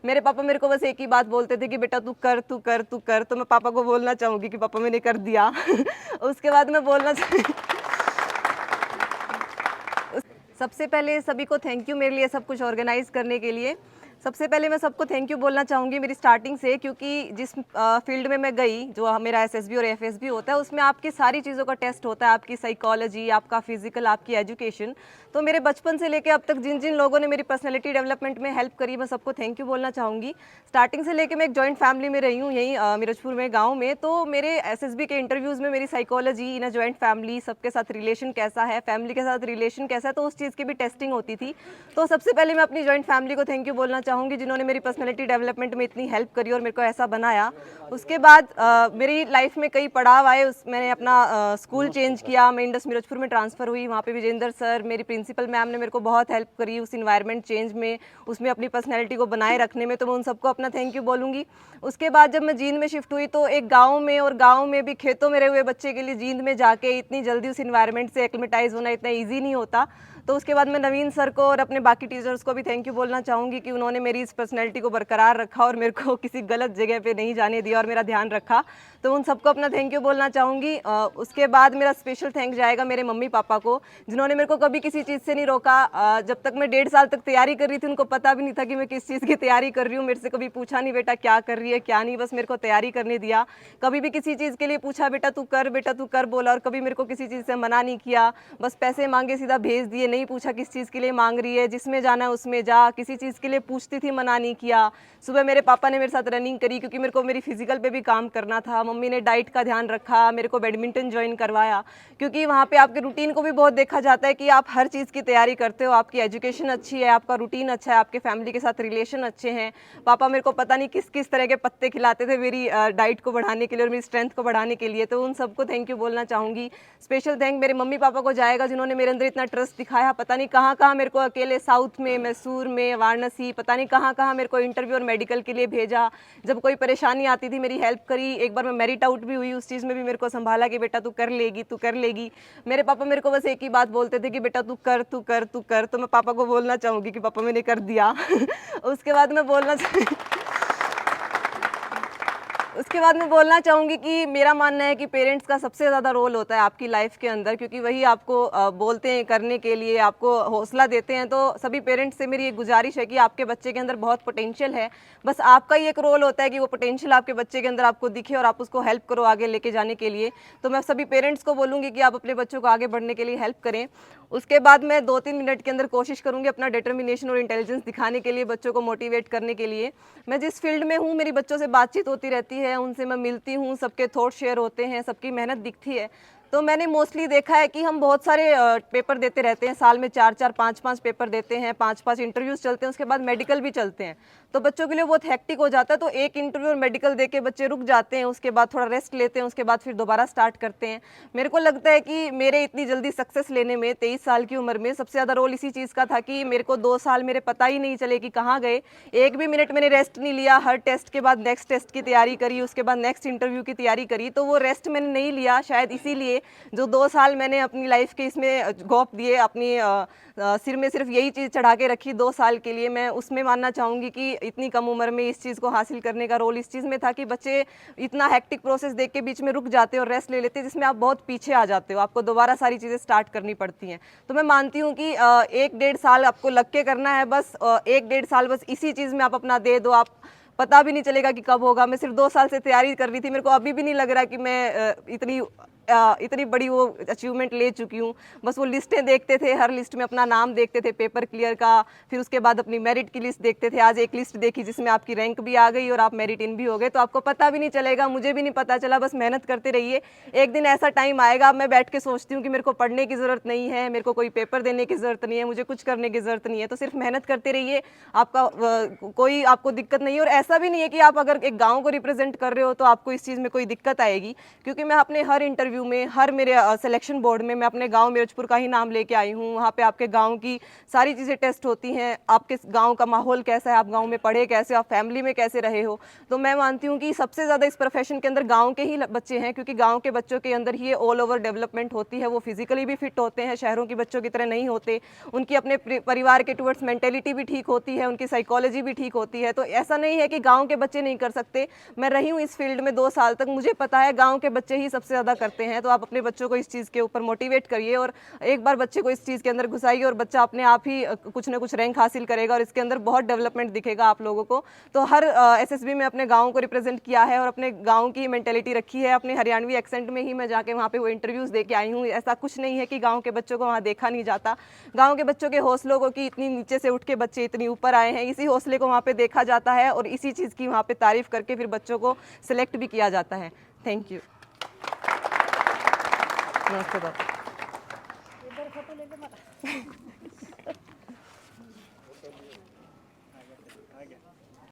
मेरे पापा मेरे को बस एक ही बात बोलते थे कि बेटा तू कर तू कर तू कर, तो मैं पापा को बोलना चाहूँगी कि पापा मैंने कर दिया। उसके बाद मैं बोलना सबसे पहले सभी को थैंक यू मेरे लिए सब कुछ ऑर्गेनाइज़ करने के लिए। सबसे पहले मैं सबको थैंक यू बोलना चाहूँगी मेरी स्टार्टिंग से, क्योंकि जिस फील्ड में मैं गई, जो मेरा एसएसबी और एफएसबी होता है, उसमें आपकी सारी चीज़ों का टेस्ट होता है, आपकी साइकोलॉजी, आपका फिजिकल, आपकी एजुकेशन। तो मेरे बचपन से लेकर अब तक जिन जिन लोगों ने मेरी पर्सनैलिटी डेवलपमेंट में हेल्प करी, मैं सबको थैंक यू बोलना चाहूँगी। स्टार्टिंग से लेकर मैं एक जॉइंट फैमिली में रही हूँ यहीं मिर्जपुर में, गाँव में। तो मेरे एसएसबी के इंटरव्यूज़ में मेरी psychology in a joint family, सबके साथ रिलेशन कैसा है, फैमिली के साथ रिलेशन कैसा है, तो उस चीज़ की भी टेस्टिंग होती थी। तो सबसे पहले मैं अपनी जॉइंट फैमिली को थैंक यू बोलना चाहूँगी, जिन्होंने मेरी पर्सनैलिटी डेवलपमेंट में इतनी हेल्प करी और मेरे को ऐसा बनाया। उसके बाद मेरी लाइफ में कई पड़ाव आए। मैंने अपना स्कूल चेंज किया, मैं इंडस मिर्जपुर में ट्रांसफ़र हुई। वहाँ पे विजेंद्र सर, मेरी प्रिंसिपल मैम ने मेरे को बहुत हेल्प करी उस इन्वायरमेंट चेंज में, उसमें अपनी पर्सनैलिटी को बनाए रखने में, तो मैं उन सबको अपना थैंक यू बोलूँगी। उसके बाद जब मैं जींद में शिफ्ट हुई, तो एक गाँव में, और गाँव में भी खेतों में रहे हुए बच्चे के लिए जींद में जाके इतनी जल्दी उस इन्वायरमेंट से एक्लिमेटाइज़ होना इतना ईजी नहीं होता। तो उसके बाद मैं नवीन सर को और अपने बाकी टीचर्स को भी थैंक यू बोलना चाहूँगी कि उन्होंने मेरी इस पर्सनैलिटी को बरकरार रखा और मेरे को किसी गलत जगह पे नहीं जाने दिया और मेरा ध्यान रखा। तो उन सबको अपना थैंक यू बोलना चाहूँगी। उसके बाद मेरा स्पेशल थैंक जाएगा मेरे मम्मी पापा को, जिन्होंने मेरे को कभी किसी चीज़ से नहीं रोका। जब तक मैं 1.5 साल तक तैयारी कर रही थी, उनको पता भी नहीं था कि मैं किस चीज़ की तैयारी कर रही हूँ। मेरे से कभी पूछा नहीं बेटा क्या कर रही है क्या नहीं, बस मेरे को तैयारी करने दिया। कभी भी किसी चीज़ के लिए पूछा बेटा तू कर बोला, और कभी मेरे को किसी चीज़ से मना नहीं किया। बस पैसे मांगे सीधा भेज दिए, नहीं पूछा किस चीज़ के लिए मांग रही है, जिसमें जाना है उसमें जा। किसी चीज़ के लिए पूछती थी, मना नहीं किया। सुबह मेरे पापा ने मेरे साथ रनिंग करी, क्योंकि मेरे को मेरी फिजिकल पे भी काम करना था। मम्मी ने डाइट का ध्यान रखा, मेरे को बैडमिंटन ज्वाइन करवाया, क्योंकि वहाँ पे आपके रूटीन को भी बहुत देखा जाता है कि आप हर चीज़ की तैयारी करते हो, आपकी एजुकेशन अच्छी है, आपका रूटीन अच्छा है, आपके फैमिली के साथ रिलेशन अच्छे हैं। पापा मेरे को पता नहीं किस किस तरह के पत्ते खिलाते थे मेरी डाइट को बढ़ाने के लिए और मेरी स्ट्रेंथ को बढ़ाने के लिए। तो उन सबको थैंक यू बोलना चाहूँगी। स्पेशल थैंक मेरे मम्मी पापा को जाएगा, जिन्होंने मेरे अंदर इतना ट्रस्ट दिखाया। पता नहीं कहाँ कहाँ मेरे को अकेले साउथ में, मैसूर में, वाराणसी, पता नहीं कहाँ कहाँ मेरे को इंटरव्यू और मेडिकल के लिए भेजा। जब कोई परेशानी आती थी मेरी हेल्प करी। एक बार मैं मेरिट आउट भी हुई, उस चीज़ में भी मेरे को संभाला कि बेटा तू कर लेगी तू कर लेगी। मेरे पापा मेरे को बस एक ही बात बोलते थे कि बेटा तू कर तू कर तू कर, तो मैं पापा को बोलना चाहूँगी कि पापा मैंने कर दिया। उसके बाद मैं बोलना उसके बाद मैं बोलना चाहूँगी कि मेरा मानना है कि पेरेंट्स का सबसे ज़्यादा रोल होता है आपकी लाइफ के अंदर, क्योंकि वही आपको बोलते हैं करने के लिए, आपको हौसला देते हैं। तो सभी पेरेंट्स से मेरी एक गुजारिश है कि आपके बच्चे के अंदर बहुत पोटेंशियल है, बस आपका ही एक रोल होता है कि वो पोटेंशियल आपके बच्चे के अंदर आपको दिखे और आप उसको हेल्प करो आगे लेके जाने के लिए। तो मैं सभी पेरेंट्स को बोलूँगी कि आप अपने बच्चों को आगे बढ़ने के लिए हेल्प करें। उसके बाद मैं 2-3 मिनट के अंदर कोशिश करूँगी अपना डिटर्मिनेशन और इंटेलिजेंस दिखाने के लिए, बच्चों को मोटिवेट करने के लिए। मैं जिस फील्ड में हूँ, मेरी बच्चों से बातचीत होती रहती है, उनसे मैं मिलती हूँ, सबके थॉट शेयर होते हैं, सबकी मेहनत दिखती है। तो मैंने मोस्टली देखा है कि हम बहुत सारे पेपर देते रहते हैं, साल में 4-4, 5-5 पेपर देते हैं, 5-5 इंटरव्यूज़ चलते हैं, उसके बाद मेडिकल भी चलते हैं। तो बच्चों के लिए बहुत हेक्टिक हो जाता है। तो एक इंटरव्यू और मेडिकल दे के बच्चे रुक जाते हैं, उसके बाद थोड़ा रेस्ट लेते हैं, उसके बाद फिर दोबारा स्टार्ट करते हैं। मेरे को लगता है कि मेरे इतनी जल्दी सक्सेस लेने में 23 साल की उम्र में सबसे ज़्यादा रोल इसी चीज़ का था कि मेरे को 2 साल मेरे पता ही नहीं चले कि कहाँ गए। एक भी मिनट मैंने रेस्ट नहीं लिया। हर टेस्ट के बाद नेक्स्ट टेस्ट की तैयारी करी, उसके बाद नेक्स्ट इंटरव्यू की तैयारी करी। तो वो रेस्ट मैंने नहीं लिया, शायद इसीलिए जो 2 साल मैंने अपनी लाइफ के इसमें गौप दिए, अपनी सिर में सिर्फ यही चीज़ चढ़ा के रखी 2 साल के लिए। मैं उसमें मानना चाहूँगी कि इतनी कम उम्र में इस चीज़ को हासिल करने का रोल इस चीज़ में था कि बच्चे इतना हेक्टिक प्रोसेस देख के बीच में रुक जाते हैं और रेस्ट ले लेते हैं, जिसमें आप बहुत पीछे आ जाते हो, आपको दोबारा सारी चीज़ें स्टार्ट करनी पड़ती हैं। तो मैं मानती हूँ कि 1-1.5 साल आपको लग के करना है, बस 1-1.5 साल बस इसी चीज़ में आप अपना दे दो, आप पता भी नहीं चलेगा कि कब होगा। मैं सिर्फ 2 साल से तैयारी कर रही थी, मेरे को अभी भी नहीं लग रहा कि मैं इतनी बड़ी वो अचीवमेंट ले चुकी हूँ। बस वो लिस्टें देखते थे, हर लिस्ट में अपना नाम देखते थे पेपर क्लियर का, फिर उसके बाद अपनी मेरिट की लिस्ट देखते थे। आज एक लिस्ट देखी जिसमें आपकी रैंक भी आ गई और आप मेरिट इन भी हो गए, तो आपको पता भी नहीं चलेगा, मुझे भी नहीं पता चला। बस मेहनत करते रहिए, एक दिन ऐसा टाइम आएगा। मैं बैठ के सोचती हूँ कि मेरे को पढ़ने की ज़रूरत नहीं है, मेरे को कोई पेपर देने की ज़रूरत नहीं है, मुझे कुछ करने की ज़रूरत नहीं है। तो सिर्फ मेहनत करते रहिए, आपका कोई आपको दिक्कत नहीं है। और ऐसा भी नहीं है कि आप अगर एक गाँव को रिप्रेजेंट कर रहे हो तो आपको इस चीज़ में कोई दिक्कत आएगी, क्योंकि मैं अपने हर इंटरव्यू इंटरव्यू में, हर मेरे सिलेक्शन बोर्ड में मैं अपने गांव मिर्चपुर का ही नाम लेके आई हूँ। वहाँ पे आपके गांव की सारी चीज़ें टेस्ट होती हैं, आपके गांव का माहौल कैसा है, आप गांव में पढ़े कैसे, आप फैमिली में कैसे रहे हो। तो मैं मानती हूँ कि सबसे ज़्यादा इस प्रोफेशन के अंदर गाँव के ही बच्चे हैं, क्योंकि गाँव के बच्चों के अंदर ही ऑल ओवर डेवलपमेंट होती है। वो फिजिकली भी फिट होते हैं, शहरों के बच्चों की तरह नहीं होते। उनकी अपने परिवार के टुवर्ड्स मेंटेलिटी भी ठीक होती है, उनकी साइकोलॉजी भी ठीक होती है। तो ऐसा नहीं है कि गाँव के बच्चे नहीं कर सकते। मैं रही हूँ इस फील्ड में 2 साल तक, मुझे पता है गाँव के बच्चे ही सबसे ज़्यादा करते हैं। तो आप अपने बच्चों को इस चीज़ के ऊपर मोटिवेट करिए और एक बार बच्चे को इस चीज़ के अंदर घुसाइए और बच्चा अपने आप ही कुछ ना कुछ रैंक हासिल करेगा और इसके अंदर बहुत डेवलपमेंट दिखेगा आप लोगों को। तो हर एसएसबी में अपने गाँव को रिप्रेजेंट किया है और अपने गाँव की मेंटेलिटी रखी है। अपने हरियाणवी एक्सेंट में ही मैं जाके वहाँ पे वो इंटरव्यूज़ दे के आई हूँ। ऐसा कुछ नहीं है कि गाँव के बच्चों को वहाँ देखा नहीं जाता। गाँव के बच्चों के हौसलों को कि इतनी नीचे से उठ के बच्चे इतनी ऊपर आए हैं, इसी हौसले को वहाँ पे देखा जाता है और इसी चीज़ की वहाँ पे तारीफ करके फिर बच्चों को सिलेक्ट भी किया जाता है। Thank you. नमस्ते।